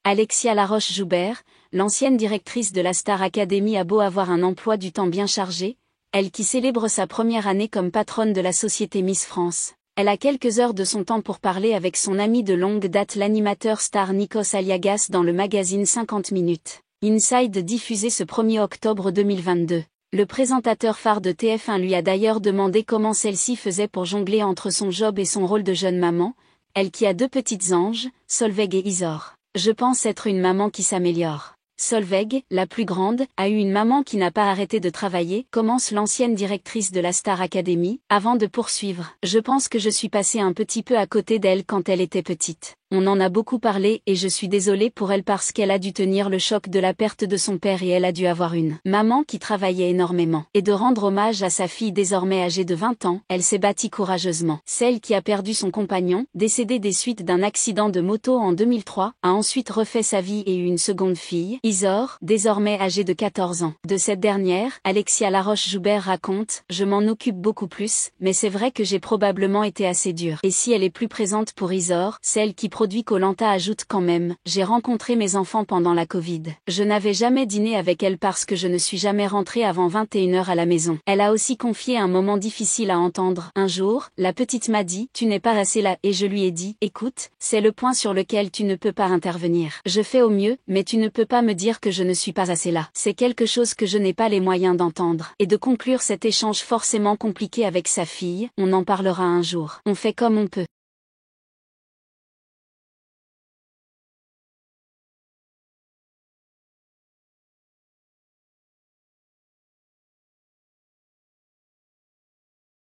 Alexia Laroche-Joubert, l'ancienne directrice de la Star Academy a beau avoir un emploi du temps bien chargé, elle qui célèbre sa première année comme patronne de la société Miss France. Elle a quelques heures de son temps pour parler avec son ami de longue date l'animateur star Nikos Aliagas dans le magazine 50 minutes. Inside diffusé ce 1er octobre 2022. Le présentateur phare de TF1 lui a d'ailleurs demandé comment celle-ci faisait pour jongler entre son job et son rôle de jeune maman, elle qui a 2 petites anges, Solveig et Isor. Je pense être une maman qui s'améliore. Solveig, la plus grande, a eu une maman qui n'a pas arrêté de travailler, commence l'ancienne directrice de la Star Academy, avant de poursuivre. Je pense que je suis passée un petit peu à côté d'elle quand elle était petite. On en a beaucoup parlé et je suis désolée pour elle parce qu'elle a dû tenir le choc de la perte de son père et elle a dû avoir une maman qui travaillait énormément. Et de rendre hommage à sa fille désormais âgée de 20 ans, elle s'est battue courageusement. Celle qui a perdu son compagnon, décédé des suites d'un accident de moto en 2003, a ensuite refait sa vie et eu une seconde fille, Isor, désormais âgée de 14 ans. De cette dernière, Alexia Laroche-Joubert raconte « Je m'en occupe beaucoup plus, mais c'est vrai que j'ai probablement été assez dure. Et si elle est plus présente pour Isor, celle qui produit Koh-Lanta ajoute quand même, j'ai rencontré mes enfants pendant la Covid. Je n'avais jamais dîné avec elle parce que je ne suis jamais rentrée avant 21h à la maison. Elle a aussi confié un moment difficile à entendre. Un jour, la petite m'a dit, tu n'es pas assez là et je lui ai dit, écoute, c'est le point sur lequel tu ne peux pas intervenir. Je fais au mieux, mais tu ne peux pas me dire que je ne suis pas assez là. C'est quelque chose que je n'ai pas les moyens d'entendre. Et de conclure cet échange forcément compliqué avec sa fille, on en parlera un jour. On fait comme on peut.